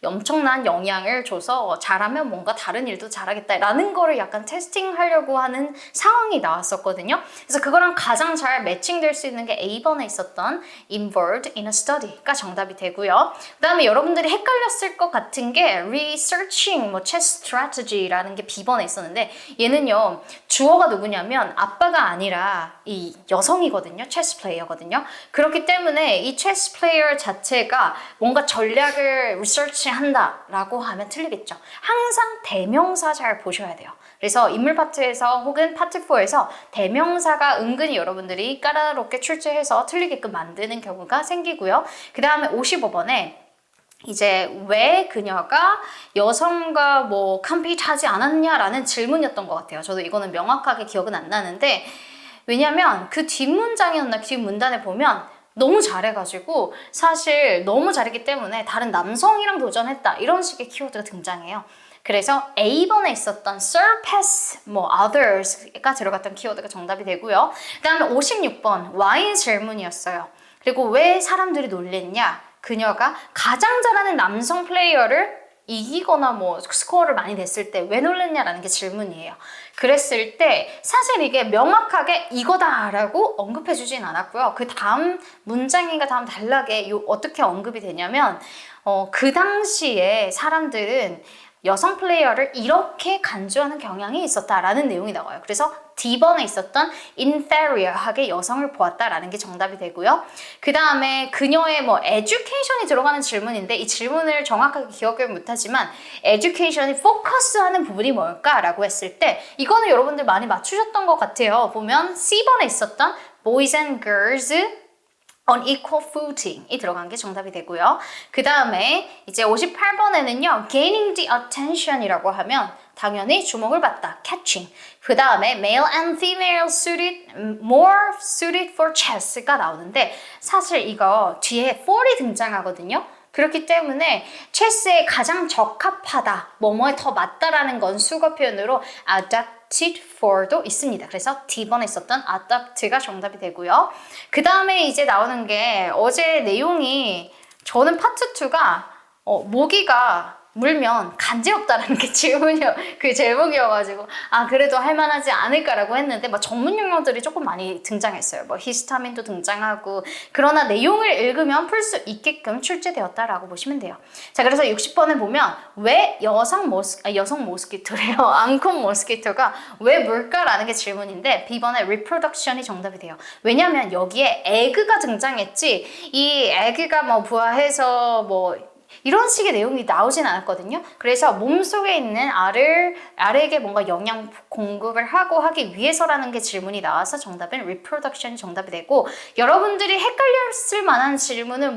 Speaker 2: 엄청난 영향을 줘서 잘하면 뭔가 다른 일도 잘하겠다라는 거를 약간 테스팅하려고 하는 상황이 나왔었거든요. 그래서 그거랑 가장 잘 매칭될 수 있는 게 A번에 있었던 involved in a study가 정답이 되고요. 그 다음에 여러분들이 헷갈렸을 것 같은 게 researching chess strategy라는 게 B번에 있었는데 얘는요 주어가 누구냐면 아빠가 아니라 이 여성이거든요. 체스 플레이어거든요. 그렇기 때문에 이 체스 플레이어 자체가 뭔가 전략을 리서치 한다라고 하면 틀리겠죠. 항상 대명사 잘 보셔야 돼요. 그래서 인물 파트에서 혹은 파트 4에서 대명사가 은근히 여러분들이 까다롭게 출제해서 틀리게끔 만드는 경우가 생기고요. 그 다음에 55번에 이제 왜 그녀가 여성과 컴피트하지 않았냐라는 질문이었던 것 같아요. 저도 이거는 명확하게 기억은 안 나는데 왜냐면 그 뒷문장이었나 뒷문단에 보면 너무 잘해가지고 사실 너무 잘했기 때문에 다른 남성이랑 도전했다 이런 식의 키워드가 등장해요. 그래서 A번에 있었던 surpass, others가 들어갔던 키워드가 정답이 되고요. 그 다음에 56번 Y의 질문이었어요. 그리고 왜 사람들이 놀랬냐? 그녀가 가장 잘하는 남성 플레이어를 이기거나 스코어를 많이 냈을 때 왜 놀랬냐라는 게 질문이에요. 그랬을 때 사실 이게 명확하게 이거다라고 언급해 주진 않았고요. 그 다음 문장인가 다음 단락에 어떻게 언급이 되냐면 그 당시에 사람들은 여성 플레이어를 이렇게 간주하는 경향이 있었다라는 내용이 나와요. 그래서 D번에 있었던 inferior하게 여성을 보았다라는 게 정답이 되고요. 그 다음에 그녀의 뭐 education이 들어가는 질문인데 이 질문을 정확하게 기억을 못하지만 education이 포커스하는 부분이 뭘까라고 했을 때 이거는 여러분들 많이 맞추셨던 것 같아요. 보면 C번에 있었던 boys and girls on equal footing이 들어간 게 정답이 되고요. 그 다음에 이제 58번에는요. gaining the attention이라고 하면 당연히 주목을 받다, catching. 그 다음에 male and female suited, more suited for chess가 나오는데 사실 이거 뒤에 for이 등장하거든요. 그렇기 때문에 체스에 가장 적합하다, 뭐뭐에 더 맞다라는 건 수거 표현으로 adapted for도 있습니다. 그래서 D번에 있었던 adapt가 정답이 되고요. 그 다음에 이제 나오는 게 어제 내용이 저는 파트 2가 모기가 물면 간지럽다라는 게 질문이요. 그 제목이어가지고 그래도 할만하지 않을까라고 했는데 막 전문 용어들이 조금 많이 등장했어요. 뭐 히스타민도 등장하고 그러나 내용을 읽으면 풀 수 있게끔 출제되었다라고 보시면 돼요. 자 그래서 60번에 보면 왜 여성 모스키토래요. 앙콘 모스키토가 왜 물까라는 게 질문인데 B번에 reproduction이 정답이 돼요. 왜냐하면 여기에 에그가 등장했지 이 에그가 뭐 부화해서 뭐 이런 식의 내용이 나오진 않았거든요. 그래서 몸속에 있는 알에게 뭔가 영양 공급을 하기 위해서라는 게 질문이 나와서 정답은 reproduction이 정답이 되고 여러분들이 헷갈렸을 만한 질문은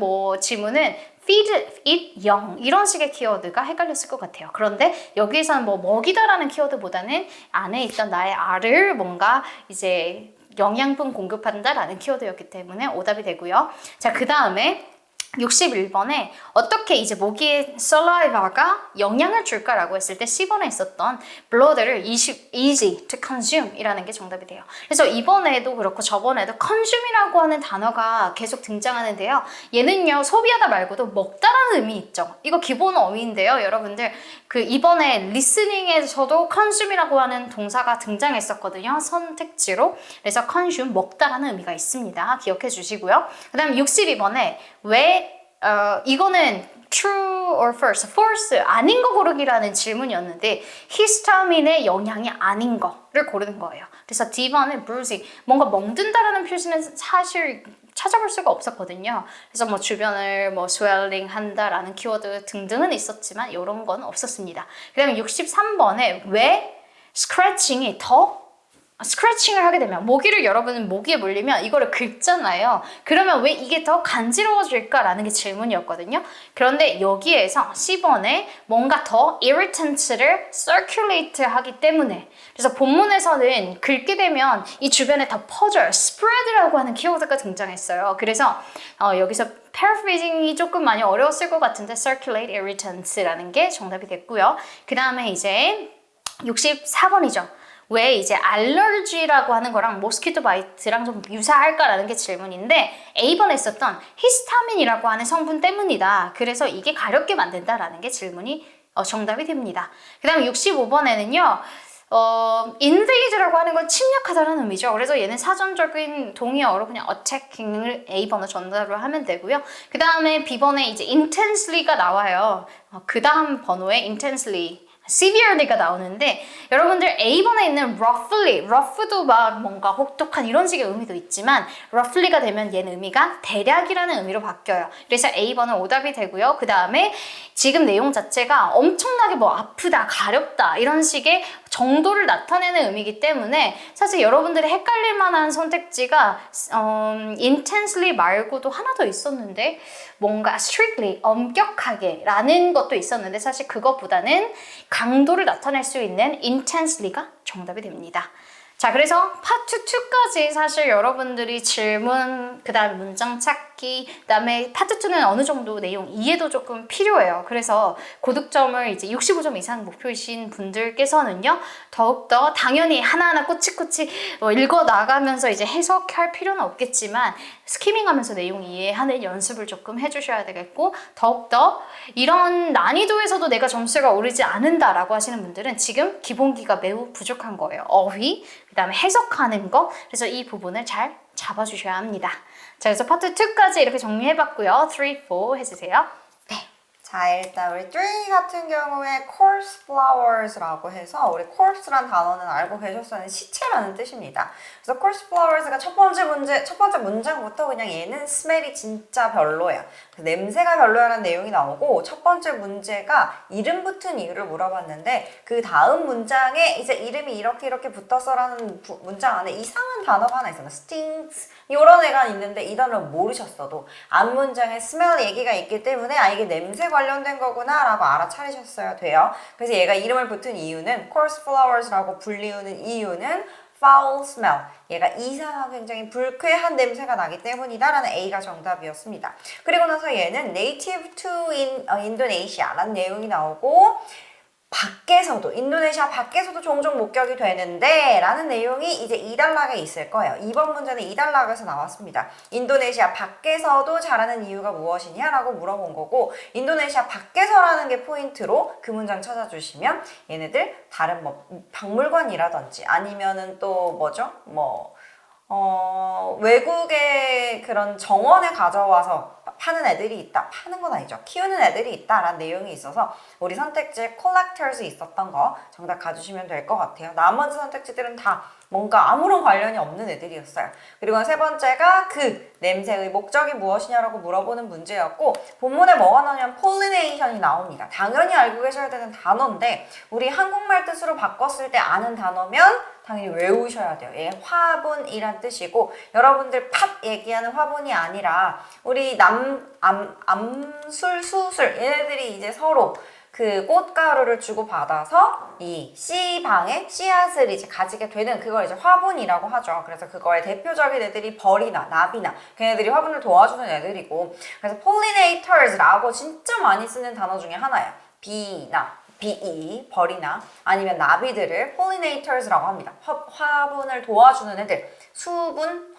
Speaker 2: feed, eat, young 이런 식의 키워드가 헷갈렸을 것 같아요. 그런데 여기에서는 뭐 먹이다라는 키워드보다는 안에 있던 나의 알을 뭔가 이제 영양분 공급한다라는 키워드였기 때문에 오답이 되고요. 자, 그 다음에 61번에 어떻게 이제 모기의 saliva가 영향을 줄까라고 했을 때 C번에 있었던 blood를 easy to consume 이라는 게 정답이 돼요. 그래서 이번에도 그렇고 저번에도 consume이라고 하는 단어가 계속 등장하는데요. 얘는요 소비하다 말고도 먹다라는 의미 있죠. 이거 기본 어휘인데요. 여러분들 그 이번에 listening에서도 consume이라고 하는 동사가 등장했었거든요. 선택지로. 그래서 consume 먹다라는 의미가 있습니다. 기억해 주시고요. 그 다음 62번에 왜 이거는 true or false 아닌 거 고르기라는 질문이었는데 히스타민의 영향이 아닌 거를 고르는 거예요. 그래서 D번은 bruising 뭔가 멍든다라는 표시는 사실 찾아볼 수가 없었거든요. 그래서 뭐 주변을 뭐 swelling 한다라는 키워드 등등은 있었지만 이런 건 없었습니다. 그 다음에 63번에 왜 scratching이 스크래칭을 하게 되면 모기를 여러분은 모기에 물리면 이거를 긁잖아요. 그러면 왜 이게 더 간지러워질까라는 게 질문이었거든요. 그런데 여기에서 C번에 뭔가 더 irritant를 circulate 하기 때문에 그래서 본문에서는 긁게 되면 이 주변에 더 퍼져요. spread라고 하는 키워드가 등장했어요. 그래서 여기서 paraphrasing이 조금 많이 어려웠을 것 같은데 circulate irritants라는 게 정답이 됐고요. 그 다음에 이제 64번이죠. 왜 이제 알러지라고 하는 거랑 모스키토 바이트랑 좀 유사할까라는 게 질문인데 A번에 있었던 히스타민이라고 하는 성분 때문이다. 그래서 이게 가렵게 만든다라는 게 질문이 정답이 됩니다. 그 다음에 65번에는요. invade라고 하는 건 침략하다라는 의미죠. 그래서 얘는 사전적인 동의어로 그냥 attacking을 A번으로 전달을 하면 되고요. 그 다음에 B번에 이제 intensely가 나와요. 그 다음 번호에 intensely severely가 나오는데 여러분들 A번에 있는 rough도 막 뭔가 혹독한 이런 식의 의미도 있지만 roughly가 되면 얘는 의미가 대략이라는 의미로 바뀌어요. 그래서 A번은 오답이 되고요. 그 다음에 지금 내용 자체가 엄청나게 뭐 아프다, 가렵다 이런 식의 정도를 나타내는 의미이기 때문에 사실 여러분들이 헷갈릴 만한 선택지가 intensely 말고도 하나 더 있었는데 뭔가 strictly, 엄격하게 라는 것도 있었는데 사실 그것보다는 강도를 나타낼 수 있는 intensely가 정답이 됩니다. 자, 그래서 파트 2까지 사실 여러분들이 질문, 그 다음에 문장 찾기, 그 다음에 파트 2는 어느 정도 내용 이해도 조금 필요해요. 그래서 고득점을 이제 65점 이상 목표이신 분들께서는요, 더욱더 당연히 하나하나 꼬치꼬치 읽어 나가면서 이제 해석할 필요는 없겠지만, 스키밍 하면서 내용 이해하는 연습을 조금 해주셔야 되겠고, 더욱더 이런 난이도에서도 내가 점수가 오르지 않는다라고 하시는 분들은 지금 기본기가 매우 부족한 거예요. 어휘, 그 다음에 해석하는 거. 그래서 이 부분을 잘 잡아주셔야 합니다. 자, 그래서 파트 2까지 이렇게 정리해봤고요. 3, 4 해주세요. 네.
Speaker 1: 자, 자, 일단 우리 3 같은 경우에 corpse flowers라고 해서 우리 corpse란 단어는 알고 계셨어요. 시체라는 뜻입니다. 그래서 corpse flowers가 첫 번째 문장부터 그냥 얘는 스멜이 진짜 별로야. 냄새가 별로야라는 내용이 나오고 첫 번째 문제가 이름 붙은 이유를 물어봤는데 그 다음 문장에 이제 이름이 이렇게 붙었어라는 문장 안에 이상한 단어가 하나 있어요. stinks 이런 애가 있는데 이 단어를 모르셨어도 앞 문장에 smell 얘기가 있기 때문에 아 이게 냄새 관련된 거구나 라고 알아차리셨어야 돼요. 그래서 얘가 이름을 붙은 이유는 coarse flowers라고 불리우는 이유는 foul smell. 얘가 이상하고 굉장히 불쾌한 냄새가 나기 때문이다 라는 A가 정답이었습니다. 그리고 나서 얘는 native to Indonesia 라는 내용이 나오고 밖에서도 인도네시아 밖에서도 종종 목격이 되는데 라는 내용이 이제 2단락에 있을 거예요. 이번 문제는 2단락에서 나왔습니다. 인도네시아 밖에서도 자라는 이유가 무엇이냐 라고 물어본 거고 인도네시아 밖에서라는 게 포인트로 그 문장 찾아주시면 얘네들 다른 뭐 박물관이라든지 아니면은 또 뭐죠? 외국의 그런 정원에 가져와서 파는 애들이 있다. 파는 건 아니죠. 키우는 애들이 있다라는 내용이 있어서 우리 선택지에 collectors 있었던 거 정답 가주시면 될 것 같아요. 나머지 선택지들은 다 뭔가 아무런 관련이 없는 애들이었어요. 그리고 세 번째가 그 냄새의 목적이 무엇이냐라고 물어보는 문제였고 본문에 뭐가 나오냐면 pollination이 나옵니다. 당연히 알고 계셔야 되는 단어인데 우리 한국말 뜻으로 바꿨을 때 아는 단어면 당연히 외우셔야 돼요. 얘 화분이란 뜻이고 여러분들 팝 얘기하는 화분이 아니라 우리 암술, 수술 얘네들이 이제 서로 그 꽃가루를 주고 받아서 이 씨방에 씨앗을 이제 가지게 되는 그걸 이제 화분이라고 하죠. 그래서 그거의 대표적인 애들이 벌이나 나비나 걔네들이 화분을 도와주는 애들이고 그래서 pollinators라고 진짜 많이 쓰는 단어 중에 하나예요. 벌이나 아니면 나비들을 pollinators라고 합니다. 화분을 도와주는 애들 수분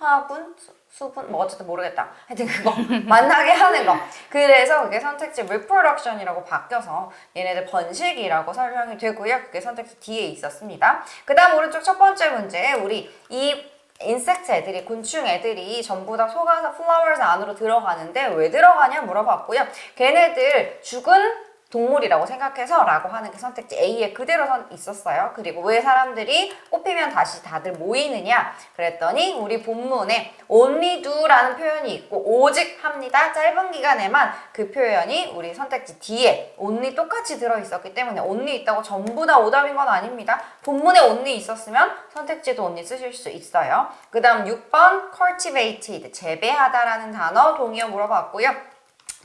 Speaker 1: 뭐 어쨌든 모르겠다. 하여튼 그거 만나게 하는 거. 그래서 그게 선택지 reproduction이라고 바뀌어서 얘네들 번식이라고 설명이 되고요. 그게 선택지 D에 있었습니다. 그 다음 오른쪽 첫 번째 문제 우리 이 인섹트 애들이 곤충 애들이 전부 다 속아서 flowers 안으로 들어가는데 왜 들어가냐 물어봤고요. 걔네들 죽은 동물이라고 생각해서 라고 하는 게 선택지 A에 그대로 있었어요. 그리고 왜 사람들이 꽃피면 다시 다들 모이느냐 그랬더니 우리 본문에 only do라는 표현이 있고 오직 합니다. 짧은 기간에만 그 표현이 우리 선택지 D에 only 똑같이 들어있었기 때문에 only 있다고 전부 다 오답인 건 아닙니다. 본문에 only 있었으면 선택지도 only 쓰실 수 있어요. 그 다음 6번 cultivated 재배하다라는 단어 동의어 물어봤고요.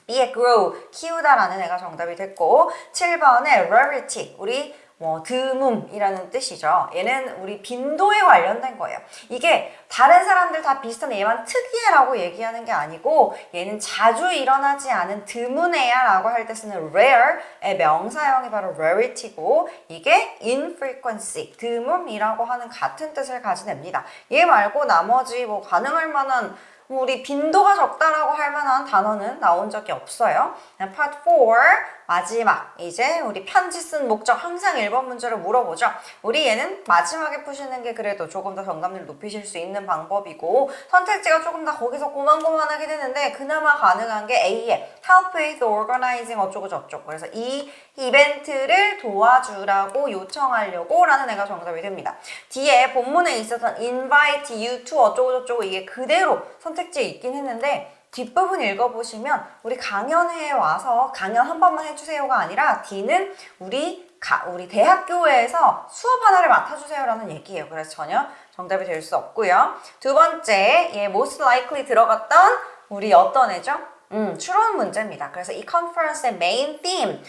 Speaker 1: B에 grow, 키우다라는 애가 정답이 됐고 7번에 rarity, 우리 드문이라는 뜻이죠. 얘는 우리 빈도에 관련된 거예요. 이게 다른 사람들 다 비슷한 얘만 특이해라고 얘기하는 게 아니고 얘는 자주 일어나지 않은 드문 애야 라고 할 때 쓰는 rare의 명사형이 바로 rarity고 이게 infrequency, 드문이라고 하는 같은 뜻을 가진 애입니다. 얘 말고 나머지 뭐 가능할 만한 우리 빈도가 적다라고 할 만한 단어는 나온 적이 없어요. Part 4 마지막 이제 우리 편지 쓴 목적 항상 1번 문제를 물어보죠. 우리 얘는 마지막에 푸시는 게 그래도 조금 더 정답률 높이실 수 있는 방법이고 선택지가 조금 더 거기서 고만고만하게 되는데 그나마 가능한 게 A에 help with organizing 어쩌고 저쩌고 그래서 이 이벤트를 도와주라고 요청하려고 라는 애가 정답이 됩니다. 뒤에 본문에 있었던 invite you to 어쩌고 저쩌고 이게 그대로 선택지에 있긴 했는데 뒷부분 읽어보시면 우리 강연회에 와서 강연 한 번만 해주세요가 아니라 D는 우리 대학교에서 수업 하나를 맡아주세요 라는 얘기예요. 그래서 전혀 정답이 될 수 없고요. 두 번째 most likely 들어갔던 우리 어떤 애죠? 추론 문제입니다. 그래서 이 컨퍼런스의 메인 theme,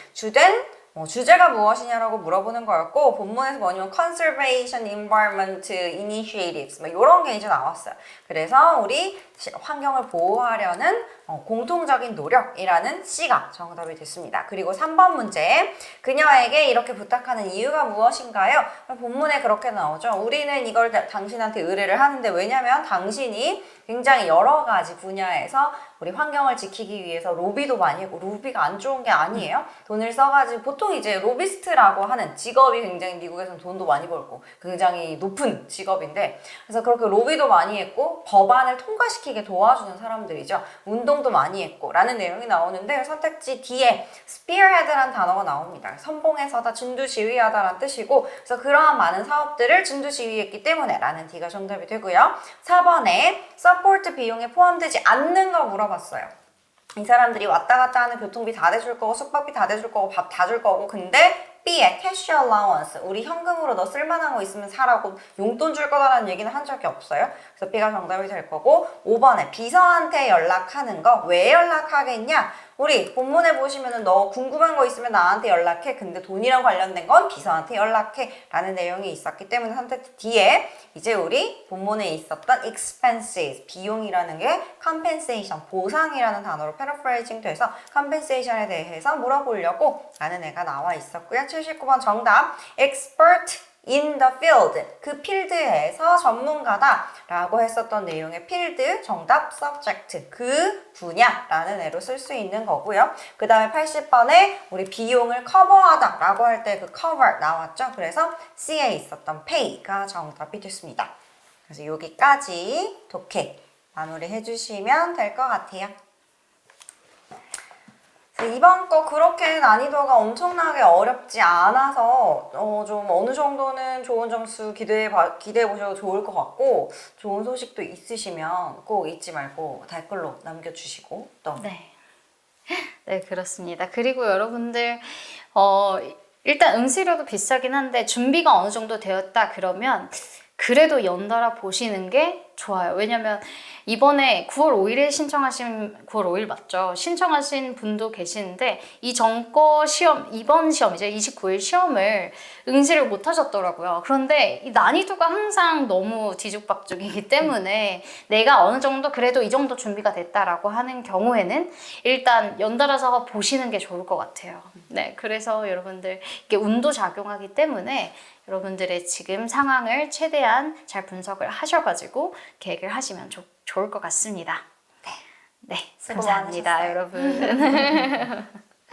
Speaker 1: 주제가 무엇이냐라고 물어보는 거였고 본문에서 뭐냐면 Conservation Environment Initiatives 뭐 이런 게 이제 나왔어요. 그래서 우리 환경을 보호하려는 공통적인 노력이라는 C가 정답이 됐습니다. 그리고 3번 문제 그녀에게 이렇게 부탁하는 이유가 무엇인가요? 본문에 그렇게 나오죠. 우리는 이걸 당신한테 의뢰를 하는데 왜냐면 당신이 굉장히 여러 가지 분야에서 우리 환경을 지키기 위해서 로비도 많이 했고 로비가 안 좋은 게 아니에요. 돈을 써가지고 보통 이제 로비스트라고 하는 직업이 굉장히 미국에서는 돈도 많이 벌고 굉장히 높은 직업인데, 그래서 그렇게 로비도 많이 했고 법안을 통과시키게 도와주는 사람들이죠. 운동도 많이 했고 라는 내용이 나오는데, 선택지 D에 spearhead라는 단어가 나옵니다. 선봉에서다, 진두지휘하다라는 뜻이고, 그래서 그러한 많은 사업들을 진두지휘했기 때문에 라는 D가 정답이 되고요. 4번에 support 비용에 포함되지 않는 거 물어봤어요. 이 사람들이 왔다 갔다 하는 교통비 다 대줄 거고 숙박비 다 대줄 거고 밥 다 줄 거고, 근데 B에 cash allowance, 우리 현금으로 너 쓸만한 거 있으면 사라고 용돈 줄 거다라는 얘기는 한 적이 없어요. 그래서 B가 정답이 될 거고, 5번에 비서한테 연락하는 거. 왜 연락하겠냐? 우리 본문에 보시면은 너 궁금한 거 있으면 나한테 연락해. 근데 돈이랑 관련된 건 비서한테 연락해. 라는 내용이 있었기 때문에 선택지 D에 이제 우리 본문에 있었던 expenses, 비용이라는 게 compensation, 보상이라는 단어로 paraphrasing 돼서 compensation에 대해서 물어보려고 라는 애가 나와 있었고요. 79번 정답, expert in the field, 그 필드에서 전문가다 라고 했었던 내용의 필드, 정답 subject, 그 분야라는 애로 쓸 수 있는 거고요. 그 다음에 80번에 우리 비용을 커버하다 라고 할 때 그 cover 나왔죠. 그래서 C에 있었던 pay가 정답이 됐습니다. 그래서 여기까지 독해 마무리 해주시면 될 것 같아요. 이번 거 그렇게 난이도가 엄청나게 어렵지 않아서 좀 어느 정도는 좋은 점수 기대해 보셔도 좋을 것 같고, 좋은 소식도 있으시면 꼭 잊지 말고 댓글로 남겨주시고 또.
Speaker 2: 네, 그렇습니다. 그리고 여러분들 일단 응시료도 비싸긴 한데 준비가 어느 정도 되었다 그러면 그래도 연달아 보시는 게 좋아요. 왜냐면 이번에 9월 5일에 9월 5일 맞죠? 신청하신 분도 계시는데 이 전거 시험, 이번 시험 이제 29일 시험을 응시를 못 하셨더라고요. 그런데 이 난이도가 항상 너무 뒤죽박죽이기 때문에 내가 어느 정도 그래도 이 정도 준비가 됐다라고 하는 경우에는 일단 연달아서 보시는 게 좋을 것 같아요. 네, 그래서 여러분들 이게 운도 작용하기 때문에 여러분들의 지금 상황을 최대한 잘 분석을 하셔가지고 계획을 하시면 좋을 것 같습니다. 네,
Speaker 1: 수고
Speaker 2: 감사합니다,
Speaker 1: 많으셨어요.
Speaker 2: 여러분.